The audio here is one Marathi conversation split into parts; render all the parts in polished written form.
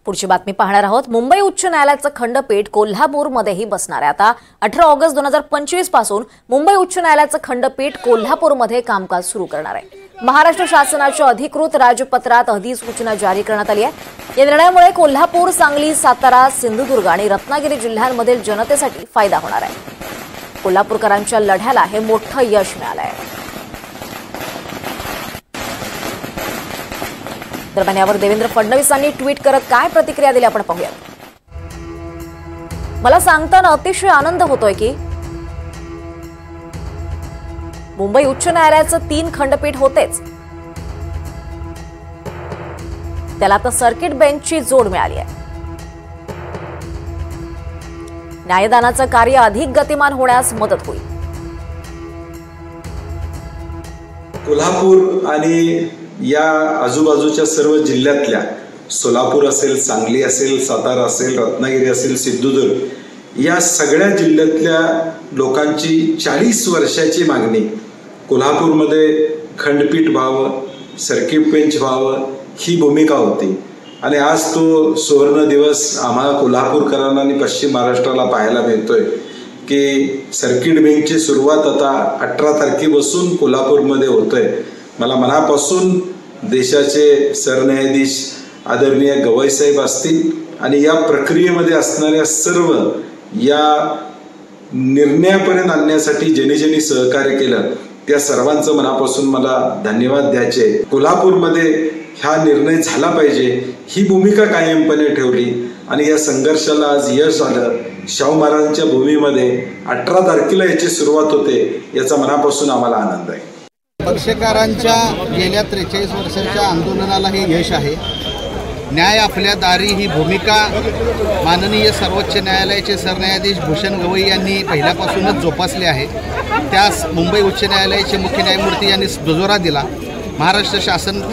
पुढची बातमी पाहणार आहोत। मुंबई उच्च न्यायालयाचं खंडपीठ कोल्हापूरमध्येही बसणार आहे। आता 18 ऑगस्ट 2025 पासून मुंबई उच्च न्यायालयाचं खंडपीठ कोल्हापूरमध्ये कामकाज सुरू करणार आहे। महाराष्ट्र शासनाच्या अधिकृत राजपत्रात अधिसूचना जारी करण्यात आली आहे। या निर्णयामुळे कोल्हापूर, सांगली, सातारा, सिंधुदुर्ग आणि रत्नागिरी जिल्ह्यांमधील जनतेसाठी फायदा होणार आहे। कोल्हापूरकरांच्या लढ्याला हे मोठं यश मिळालं आहे। दरम्यान यावर देवेंद्र फडणवीसांनी ट्विट करत काय प्रतिक्रिया दिली आपण पाहूयात। मला सांगताना अतिशय आनंद होतोय की मुंबई उच्च न्यायालयाचं 3 खंडपीठ होतेच, त्याला आता सर्किट बेंचची जोड मिळाली आहे। न्यायदानाचं कार्य अधिक गतिमान होण्यास मदत होईल। कोल्हापूर आणि या आजूबाजूच्या सर्व जिल्ह्यातल्या सोलापूर असेल, सांगली असेल, सातारा असेल, रत्नागिरी असेल, सिंधुदुर्ग या सगळ्या जिल्ह्यातल्या लोकांची 40 वर्षाची मागणी कोल्हापूरमध्ये खंडपीठ व्हावं, सर्किट बेंच व्हावं ही भूमिका होती। आणि आज तो सुवर्ण दिवस आम्हाला कोल्हापूरकरांना आणि पश्चिम महाराष्ट्राला पाहायला मिळतोय की सर्किट बेंचची सुरुवात आता 18 तारखेपासून कोल्हापूरमध्ये होतोय। मला मनापासून देशाचे सरन्यायाधीश आदरणीय गवई साहेब असतील आणि या प्रक्रियेमध्ये असणाऱ्या सर्व या निर्णयापर्यंत आणण्यासाठी ज्यांनी सहकार्य केलं त्या सर्वांचं मनापासून मला धन्यवाद द्यायचे। कोल्हापूरमध्ये हा निर्णय झाला पाहिजे ही भूमिका कायमपणे ठेवली आणि या संघर्षाला आज यश आलं। शाहू महाराजांच्या भूमीमध्ये 18 तारखेला याची सुरुवात होते, याचा मनापासून आम्हाला आनंद आहे। पक्षकारांच्या गेल्या 43 वर्षांच्या आंदोलनाला हे यश आहे। न्याय आपल्या दारी ही भूमिका माननीय सर्वोच्च न्यायालयाचे सरन्यायाधीश भूषण गवई यांनी पहिल्यापासूनच जोपासली आहे। त्यास मुंबई उच्च न्यायालयाचे मुख्य न्यायमूर्ती यांनी दुजोरा दिला। महाराष्ट्र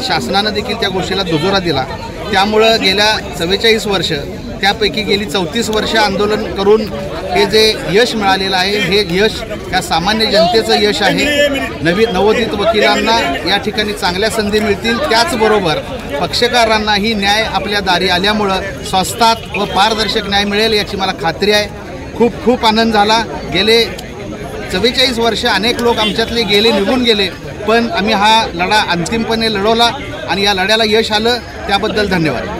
शासनानं देखील त्या गोष्टीला दुजोरा दिला। त्यामुळं गेल्या 44 वर्ष त्यापैकी गेली 34 वर्ष आंदोलन करून हे जे यश मिळालेलं आहे हे यश या सामान्य जनतेचं यश आहे। नवोदित वकिलांना या ठिकाणी चांगल्या संधी मिळतील, त्याचबरोबर पक्षकारांनाही न्याय आपल्या दारी आल्यामुळं स्वस्तात व पारदर्शक न्याय मिळेल याची मला खात्री आहे। खूप खूप आनंद झाला। गेले 44 वर्ष अनेक लोक आमच्यातले गेले, निघून गेले, पण आम्ही हा लढा अंतिमपणे लढवला आणि या लढ्याला यश आलं, त्याबद्दल धन्यवाद।